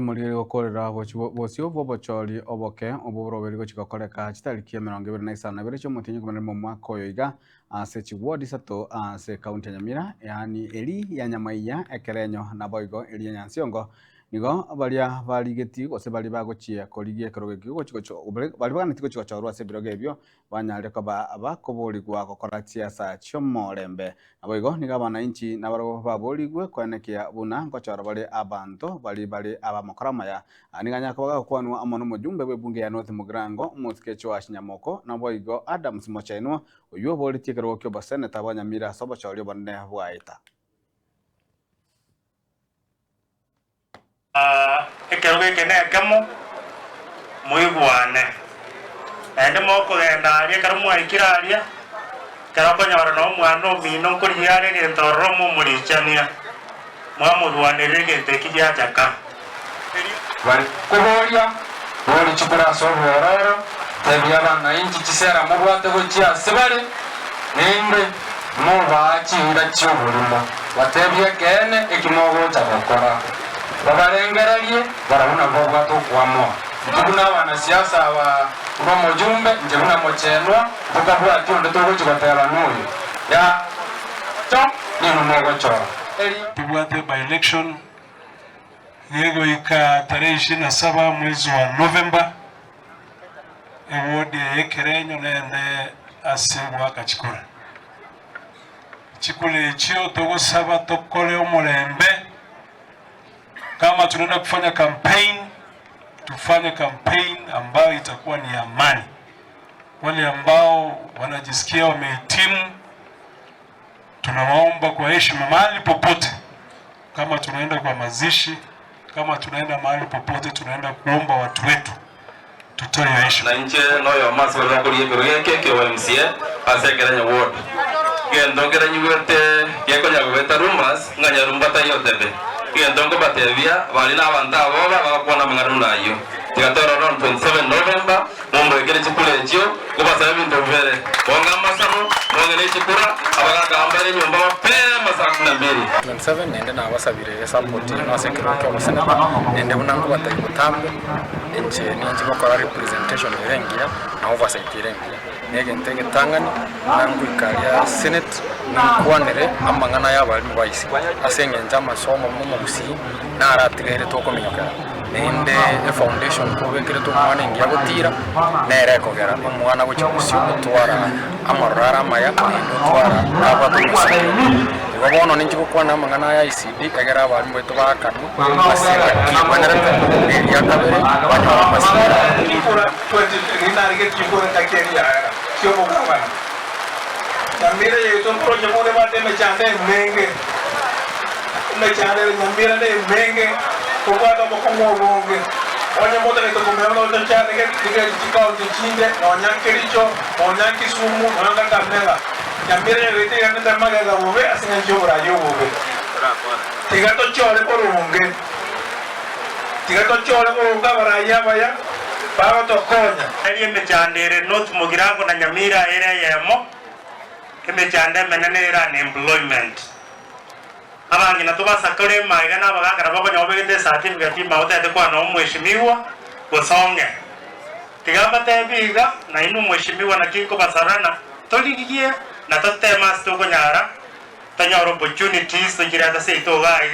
Muri gukorera bocio bobochori oboke oboroberi gochigokoreka chitariki 25 cy'umutinyi kumene mu mwaka oyo iga ase chiwodi sato ase kaunti ya Nyamira yani eri ya Nyamaiya ekerenyo na boigo eri ya Nyansiongo nigo baria barigeti gose bari bagochia korigie keroge gochigocho bari baganiti gochigochorwa ase biroge ebyo banyare koba abakoborigwa gokora siasa chomorembe aboigo niga abananchi nabaro baborigwe kwenekia buna gochora bari abanto bari abamokora maya aniganya kobaga kwanwa amono mujumbe webunge ya North Mugirango musikecho wa Shinyamoko na boigo Adams Mochainwa uyo boriti kerogo kyo baseneta banyamira sobochori bonne bwaita ekeroge kenekemo muigwane ende moko genda aria karumu aikiraria karako nyora no mwana omino nkuriare gentoro mu murichania mwamurwanire genteki gya jaka bari kuboria bori chukura sobororo tebya bana inchi chisera mubwate gochia sebare ninde mubachi ura chuburimo watebya kene ekimogo chakokora babarengererie barabona bogwa to kwamo tuguna abana siasa aba uno mujumbe njebuna mochenwa tukabwa tiondo togochigotera nuyu ya to nino mogo chora tubwate by election yego ika tarehe 27 mwezi wa November ewodi yekerenyo nene asebwa kachikura chikule chio togosaba tokole omulembe kama tunaenda kufanya campaign tufanye campaign ambayo itakuwa ni amani. Wale ambao wanajisikia wamehitimu tunawaomba kwa heshima mahali popote, kama tunaenda kwa mazishi, kama tunaenda mahali popote, tunaenda kuomba watu wetu tutoe heshima. Na nje noyo maswala ngori yeke ke MCA asekeranya ward gendongera nyuwete yekonya kubeta rumors nganya rumbata yotebe gendongo batebia bali na banda boba bakona mangaru nayo tigatoro ron 27 November mumbekere chikule chyo kubasa bintu vere bonga masaro bongene chikura abaga kambere nyumba mapema saa 12 27 nende na basabire support no sekero kyo basana nende bunangu batayimutambe enche ninji bakora representation irengia na oversight irengia nege ntege tangani nangu ikalia senate nakwanere amangana y'abali mu bayisi asenge njama somo mu gusi na aratigere toko minyoka nende foundation kubekere to mwana ngia gutira nere kogera umwana gucyusi gutwara amarara maya gutwara abato musi wabono ninji gukwana amangana ya ICD kagera abali mu beto bakanu basira kibanera ya kabere banyora masira kifura 20 ninarige kifura kakeria sio mukwana Nyamira yeso proje mone bate mechande menge mechande Nyamira ne menge kubata bokongo bonge onye moto ne to kumero no chande ke dige chikao chinde onyankericho onyankisumu onanga kamera Nyamira rete yana tamaga ga bobe asinga jobra yo bobe tigato chole por unge tigato chole por unga baraya baya baba to konya eri mechande North Mugirango na Nyamira ere yemo emechande menenera employment abangi natubasa kore maiga nabagakara babonyobegete certificate mautete kwa no mweshimiwa gosonge tigamba tebiga na inu mweshimiwa na kinko basarana toligiye na totema stogonyara tanyoro opportunities tujirata seito gai